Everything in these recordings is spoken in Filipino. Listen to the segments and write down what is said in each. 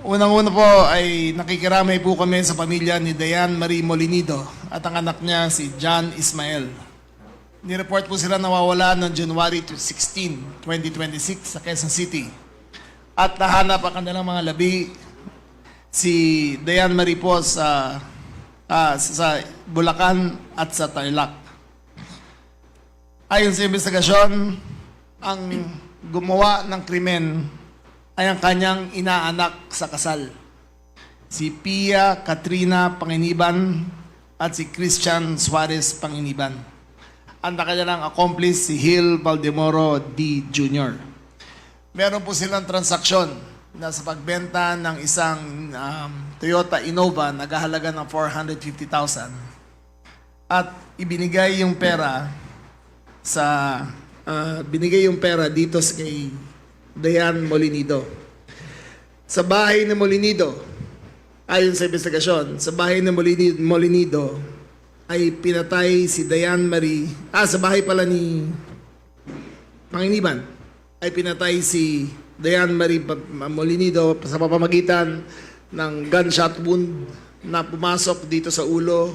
Unang-una po ay nakikiramay po kami sa pamilya ni Diane Marie Molinido at ang anak niya si John Ismael. Nireport po sila nawawala noong January 16, 2026 sa Quezon City. At nahanap ang kanilang mga labi si Diane Marie po sa Bulacan at sa Tarlac. Ayon sa investigasyon, ang gumawa ng krimen ay ang kanyang inaanak sa kasal, si Pia Katrina Panginiban at si Christian Suarez Panginiban. Ang kanilang accomplice si Hill Valdemoro D. Jr. Meron po silang transaksyon na sa pagbenta ng isang Toyota Innova na nagahalaga ng 450,000 at ibinigay yung pera dito kay Diane Molinido. Sa bahay ni Molinido, ayon sa investigasyon, sa bahay ni Molinido ay pinatay si Diane Marie, sa bahay pala ni Panginiban, ay pinatay si Diane Marie Molinido sa pamamagitan ng gunshot wound na pumasok dito sa ulo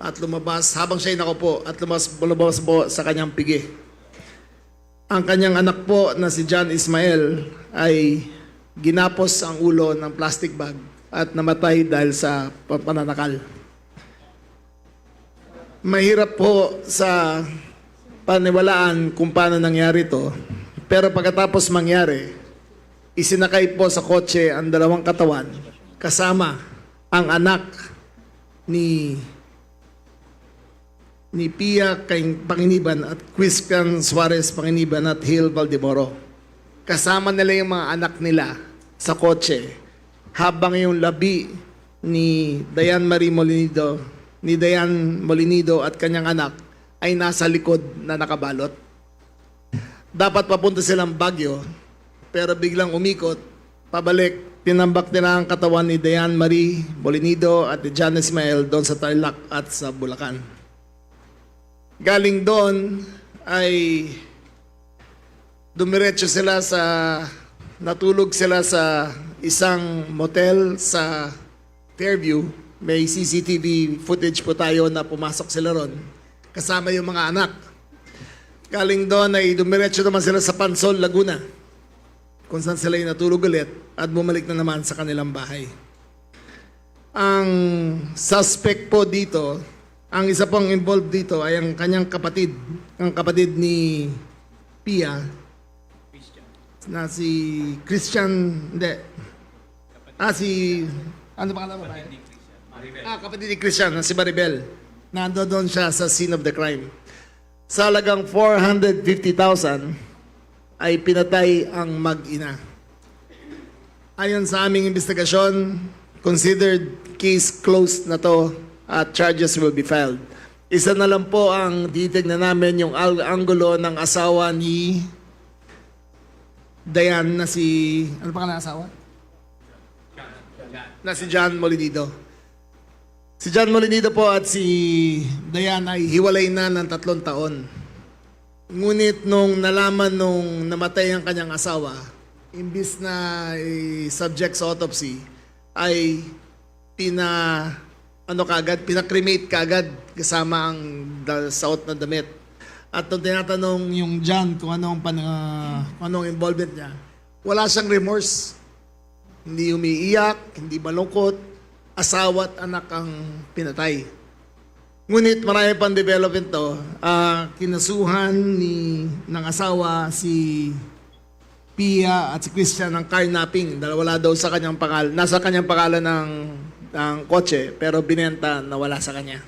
at lumabas habang siya'y nakaupo at lumabas po sa kanyang pigi. Ang kanyang anak po na si John Ismael ay ginapos ang ulo ng plastic bag at namatay dahil sa pananakal. Mahirap po sa paniwalaan kung paano nangyari ito, pero pagkatapos mangyari, isinakay po sa kotse ang dalawang katawan kasama ang anak ni Pia Panginiban at Christian Suarez Panginiban at Hill Valdemoro. Kasama nila yung mga anak nila sa kotse habang yung labi ni Diane Molinido at kanyang anak ay nasa likod na nakabalot. Dapat papunta silang Baguio pero biglang umikot, pabalik, tinambak nila ang katawan ni Diane Marie Molinido at ni John Ismael doon sa Tarlac at sa Bulacan. Galing doon ay natulog sila sa isang motel sa Fairview. May CCTV footage po tayo na pumasok sila ron, kasama yung mga anak. Galing doon ay dumiretso naman sila sa Pansol, Laguna, kung saan sila natulog ulit at bumalik na naman sa kanilang bahay. Ang suspect po dito, ang isa pong involved dito ay ang kanyang kapatid, ang kapatid ni Pia, na si Christian, ano ba kala mo ba? Kapatid ni Christian, na si Maribel. Nandoon siya sa scene of the crime. Sa halagang 450,000 ay pinatay ang mag-ina. Ayon sa aming investigasyon, considered case closed na to at charges will be filed. Isa na lang po ang titignan namin yung anggulo ng asawa ni Diane na si, ano pa ka na asawa? Na si John Molinido. Si John Molinido po at si Diane ay hiwalay na ng 3 taon. Ngunit nung nalaman nung namatay ang kanyang asawa, imbis na subject sa autopsy, ay pinakremate kaagad kasama ang suot na damit. At nung tinatanong yung John kung anong involvement niya, wala siyang remorse. Hindi umiiyak, hindi malungkot, asawa at anak ang pinatay. Ngunit marami pang development to. Kinasuhan ng asawa si Pia at si Christian ng carnapping dahil wala daw sa kanyang pangalan. Nasa kanyang pangalan ng kotse pero binenta na wala sa kanya.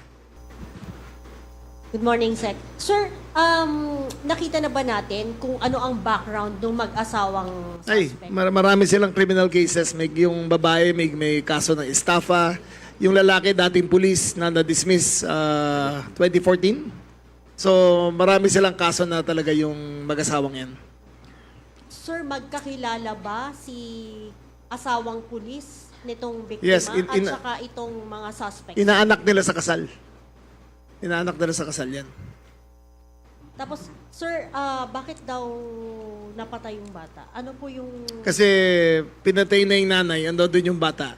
Good morning, Sec. Sir, nakita na ba natin kung ano ang background ng mag-asawang suspect? Marami silang criminal cases. Yung babae may kaso ng estafa. Yung lalaki dating pulis na na-dismiss 2014. So marami silang kaso na talaga yung mag-asawang yan. Sir, magkakilala ba si asawang pulis nitong biktima Yes, at saka itong mga suspects? Inaanak nila sa kasal. Inaanak nila sa kasal yan. Tapos, sir, bakit daw napatay yung bata? Ano po yung... Kasi pinatay na yung nanay, ando doon yung bata.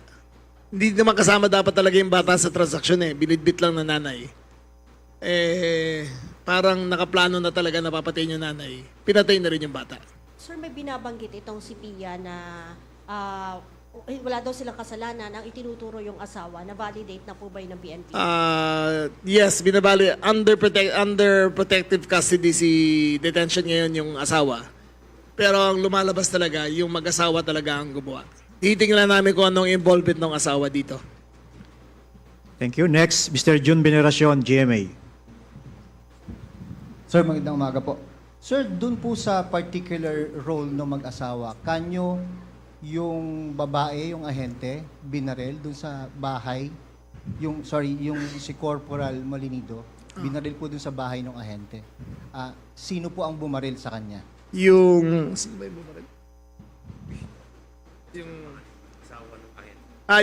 Hindi naman kasama dapat talaga yung bata sa transaksyon eh. Binitbit lang na nanay. Parang nakaplano na talaga na papatayin yung nanay. Pinatay na rin yung bata. Sir, may binabanggit itong si Pia na wala daw silang kasalanan ang itinuturo yung asawa. Na-validate na po ba yun ng PNP? Yes, binabali. Under protective custody si detention ngayon yung asawa. Pero ang lumalabas talaga, yung mag-asawa talaga ang gumawa. Titingnan namin kung anong involvement ng asawa dito. Thank you. Next, Mr. Jun Veneracion, GMA. Sir, magandang umaga po. Sir, dun po sa particular role ng mag-asawa, kanyo yung babae, yung ahente, binaril dun sa bahay, yung si Corporal Molinido, binaril po dun sa bahay ng ahente. Sino po ang bumaril sa kanya? Yung... Sino ba yung bumaril?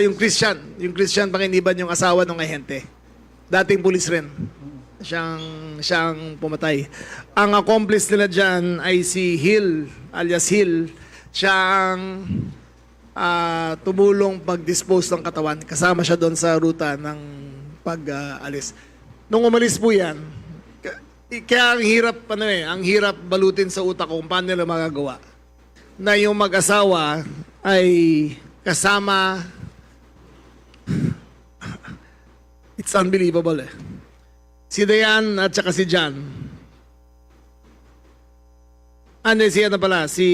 Yung Christian. Yung Christian Panginiban, yung asawa ng ahente. Dating pulis rin. Siyang pumatay. Ang accomplice nila dyan ay si Hill, alias Hill. Siyang tumulong pag-dispose ng katawan. Kasama siya doon sa ruta ng pag-alis. Nung umalis po yan, kaya ang hirap balutin sa utak ko kung paano nila magagawa na yung mag-asawa ay kasama. It's unbelievable eh. Si Dayan at saka si John. Si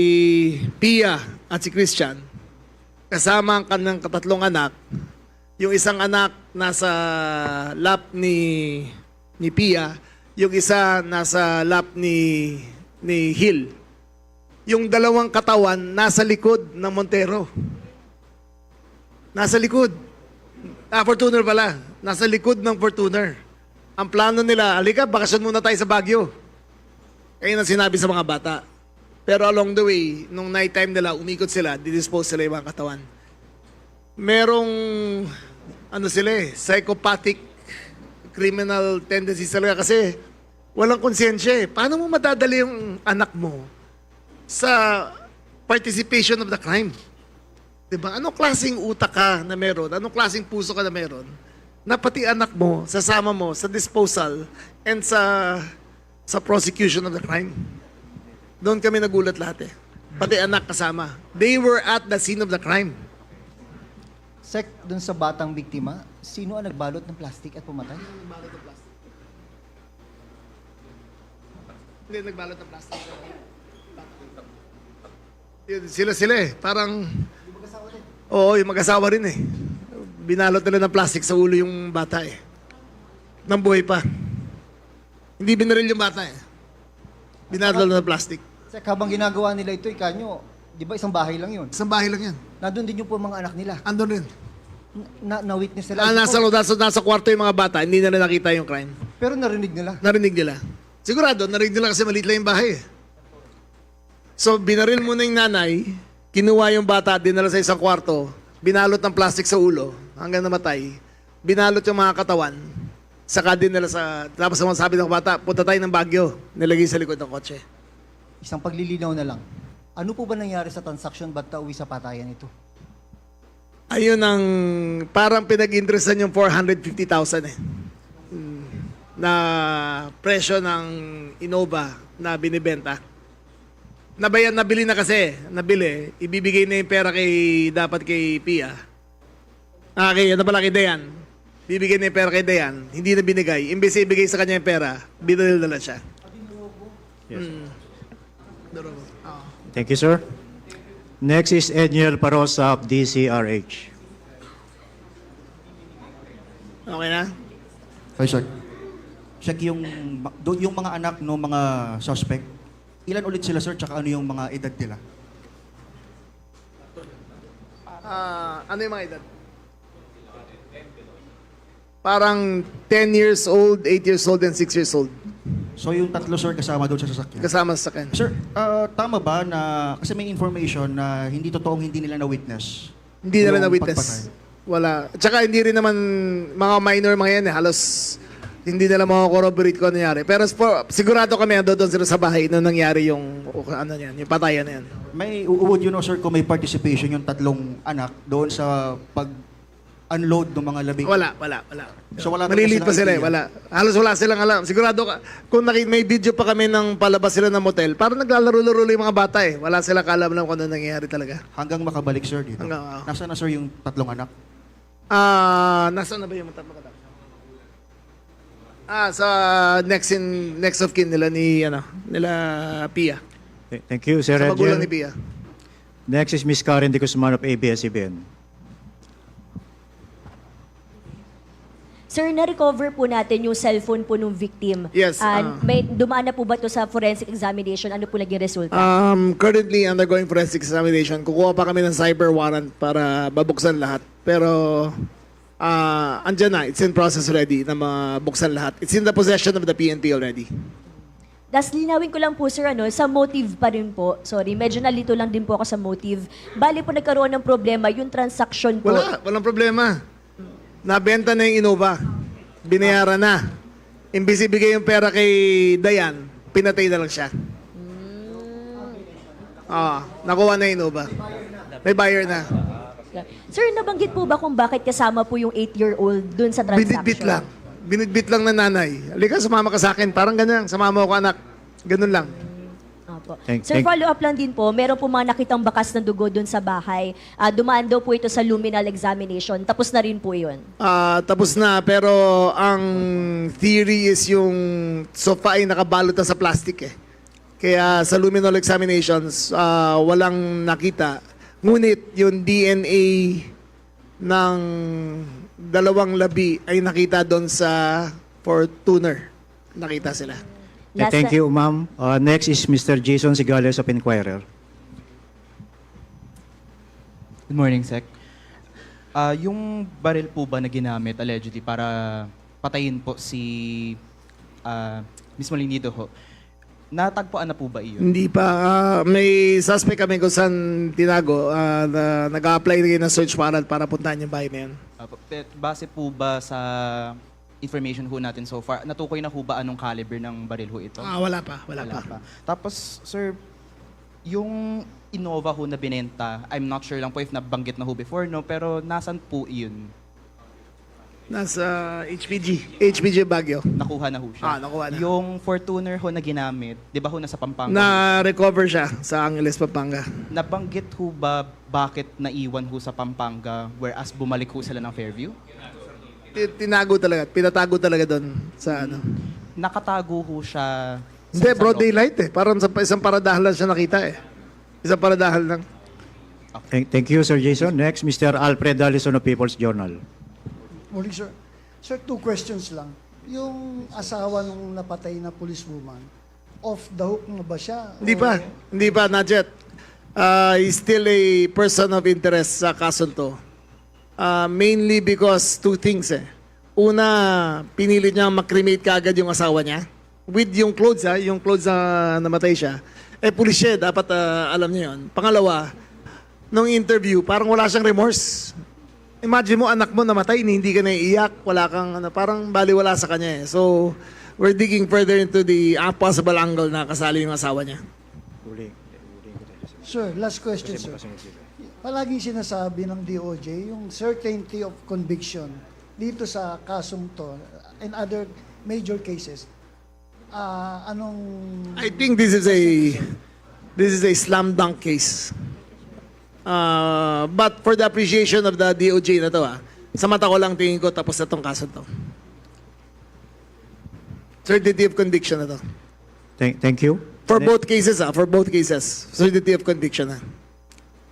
Pia at si Christian. Kasama ang kanyang katatlong anak. Yung isang anak nasa lap ni Pia. Yung isa nasa lap ni Hill. Yung dalawang katawan nasa likod ng Montero. Nasa likod. Fortuner pala. Nasa likod ng Fortuner. Ang plano nila, alika, bakasyon muna tayo sa Baguio. Ayun ang sinabi sa mga bata. Pero along the way, nung night time nila, umikot sila, didispose sila yung mga katawan. Merong, psychopathic criminal tendencies talaga kasi walang konsensya eh. Paano mo madadali yung anak mo sa participation of the crime? Diba? Anong klaseng utak ka na meron? Anong klaseng puso ka na meron? Na pati anak mo, sasama mo sa disposal and sa prosecution of the crime. Doon kami nagulat lahat eh. Pati anak kasama. They were at the scene of the crime. Sek, dun sa batang biktima, sino ang nagbalot ng plastic at pumatay? Hindi nagbalot ng plastic. Sila eh. Parang... Oo, yung mag-asawa rin eh. Binalot nila ng plastic sa ulo yung bata eh. Nang buhay pa. Hindi binaril yung bata eh. Binalot ng plastic. Sek, habang ginagawa nila ito, kanyo, di ba isang bahay lang yun? Isang bahay lang yan. Nandun din yung po mga anak nila. Andun rin. Na-witness nila. Nasa kwarto yung mga bata, hindi nila nakita yung crime. Pero narinig nila. Narinig nila. Sigurado, narinig nila kasi maliit lang yung bahay eh. So, binaril muna yung nanay, kinuha yung bata, dinala sa isang kwarto, binalot ng plastic sa ulo, hanggang namatay, binalot yung mga katawan, saka din nila tapos naman sabi ng bata, punta tayo ng Baguio, nilagay sa likod ng kotse. Isang paglilinaw na lang. Ano po ba nangyari sa transaction ba't nauwi sa patayan ito? Ayun ang parang pinag-interesan yung 450,000 eh. Na presyo ng Innova na binibenta. Nabili na kasi, ibibigay na yung pera dapat kay Pia. Kay Dayan. Bibigay na yung pera kay Dayan, hindi na binigay. Imbes ibigay sa kanya yung pera, binaril na lang siya. Yes. Durogo. Thank you, sir. Next is Edniel Parosa of DCRH. Okay na? Hi, sir. Check yung mga anak ng mga suspect. Ilan ulit sila, sir? Tsaka ano yung mga edad nila? Ano yung mga edad? Parang 10 years old, 8 years old, and 6 years old. So yung tatlo, sir, kasama doon sa sasakyan? Kasama sa akin. Sir, tama ba na, kasi may information na hindi totoong hindi nila na-witness? Hindi nila yung na-witness. pagpatay? Wala. Tsaka hindi rin naman mga minor mga yan eh. Halos Hindi nila makakorroborate kung ano nangyari. Pero sigurado kami doon sila sa bahay nung nangyari yung ano yan, yung patayan na yan. Would you know, sir, kung may participation yung tatlong anak doon sa pag-unload ng mga labing? Wala. So, wala Maliliit pa talaga sila silang Wala. Halos wala silang alam. Sigurado ka, kung may video pa kami ng palabas sila ng motel, parang naglalaro-laro yung mga bata eh. Wala silang kaalam-alam kung ano nangyayari talaga. Hanggang makabalik, sir, dito. Hanggang, Nasaan na, sir, yung tatlong anak? nasaan na ba yung tatlo ka? Sa next of kin nila nila Pia. Thank you, Sir Sa magulang ni Edgel. Pia. Next is Ms. Karen De Guzman of ABS-CBN. Sir, na-recover po natin yung cellphone po nung victim. Yes, May dumaan na po ba ito sa forensic examination? Ano po naging resulta? Currently undergoing forensic examination. Kukuha pa kami ng cyber warrant para mabuksan lahat. Pero andyan na, it's in process already na mabuksan lahat. It's in the possession of the PNP already. Das linawin ko lang po, sir, sa motive pa rin po. Sorry, medyo nalito lang din po ako sa motive. Bali po nagkaroon ng problema yung transaction po. Walang problema. Nabenta na yung Innova. Binayaran na. Imbis ibigay yung pera kay Dayan, pinatay na lang siya. Nakuha na yung Innova. May buyer na. Sir, nabanggit po ba kung bakit kasama po yung 8-year-old dun sa transaction? Binitbit lang. Binitbit lang ng nanay. Halika, sumama ka sa akin. Parang ganyan. Sumama ako, anak. Ganun lang. Opo. Thank- Sir, thank- follow-up lang din po, meron po mga nakitang bakas ng dugo dun sa bahay. Dumaan daw po ito sa luminal examination. Tapos na rin po yun. Tapos na, pero ang theory is yung sofa ay nakabalot na sa plastic eh. Kaya sa luminal examinations, walang nakita. Ngunit yung DNA ng dalawang labi ay nakita doon sa Fortuner. Nakita sila. Thank you, ma'am. Next is Mr. Jason Sigales of Inquirer. Good morning, Sec. Yung baril po ba na ginamit allegedly para patayin po si Miss Molinido ho, natagpuan na po ba iyon? Hindi pa. May suspect kami kung saan tinago. Nag-a-apply na ng search warrant para puntahan yung bahay na yan. Base po ba sa information ho natin so far, natukoy na ho ba anong caliber ng baril ho ito? Wala pa. Tapos, sir, yung Innova ho na binenta, I'm not sure lang po if nabanggit na ho before, no? Pero nasan po iyon? Nasa HPG Baguio. Nakuha na ho siya? Nakuha na. Yung Fortuner ho na ginamit, di ba ho nasa Pampanga? Na-recover siya sa Angeles, Pampanga. Nabanggit ho ba bakit naiwan ho sa Pampanga whereas bumalik ho sila ng Fairview? Tinago talaga. Pinatago talaga doon sa ano. Nakatago ho siya Hindi, sa broad loob. daylight eh. Parang sa isang paradahan lang siya nakita eh. Isang paradahan lang. Thank you, Sir Jason. Next, Mr. Alfred Dallison of People's Journal. Morning, sir. Sir, 2 questions lang. Yung asawa nung napatay na policewoman, off the hook na ba siya? Hindi pa, not yet. He's still a person of interest sa kasong to. Mainly because 2 things eh. Una, pinilit niya makremate kaagad yung asawa niya. With yung clothes yung clothes na namatay siya. Pulis siya, dapat alam niya yun. Pangalawa, nung interview, parang wala siyang remorse. Imagine mo, anak mo namatay, hindi ka naiiyak, wala kang, parang baliwala sa kanya eh. So, we're digging further into the possible angle na kasali yung asawa niya. Sir, last question, sir. Palaging sinasabi ng DOJ yung certainty of conviction dito sa kasong to and other major cases. I think this is a slam dunk case. But for the appreciation of the DOJ na to, sa mata ko lang tingin ko tapos na tong kaso to. Certainty of conviction na to. Thank you. For both cases, certainty of conviction na.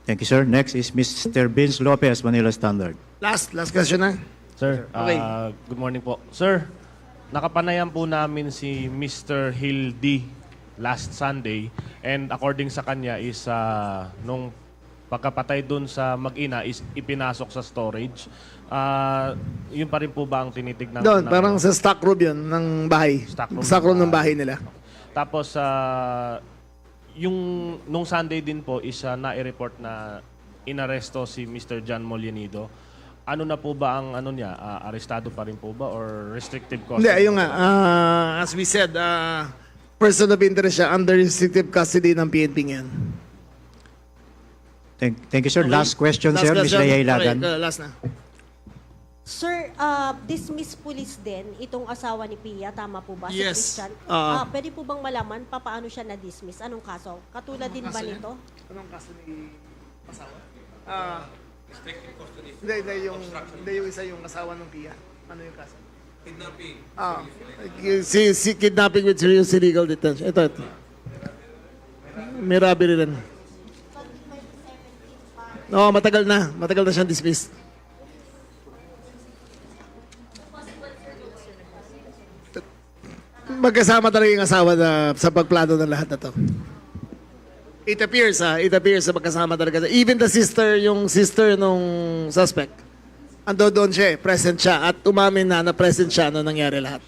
Thank you, sir. Next is Mr. Vince Lopez, Manila Standard. Last question na. Sir, Okay. good morning po. Sir, nakapanayan po namin si Mr. Hildy last Sunday and according sa kanya is nung pagkapatay dun sa mag-ina is ipinasok sa storage. Yun pa rin po ba ang tinitignan? Doon, ng- parang sa stock room yun ng bahay. Stock room ng bahay nila. Tapos, yung nung Sunday din po is nai-report na inaresto si Mr. John Molinido. ano na po ba ang ano niya? Arestado pa rin po ba or restrictive Hindi, custody? ayun nga. As we said, person of interest siya under restrictive custody ng PNP ngayon. Thank you, sir. Okay. Last question, Last sir, Ms. question. Leia Ilagan. Okay, last na. Sir, dismiss police din itong asawa ni Pia, tama po ba? Si Yes. Christian. Oo. Pwede po bang malaman paano siya na-dismiss? Anong kaso? Katulad din ba nito? Anong kaso ni asawa? Restrictive custody. Hindi yung isa yung asawa ng Pia. Ano yung kaso? Kidnapping. Si kidnapping with serious illegal detention. Ito. May robbery rin. No, matagal na. Matagal na siyang dismissed. Magkasama talaga yung asawa sa pagplano ng lahat na to. It appears na magkasama talaga. Even the sister, yung sister nung suspect, ando doon siya present siya at umamin na present siya nung nangyari lahat.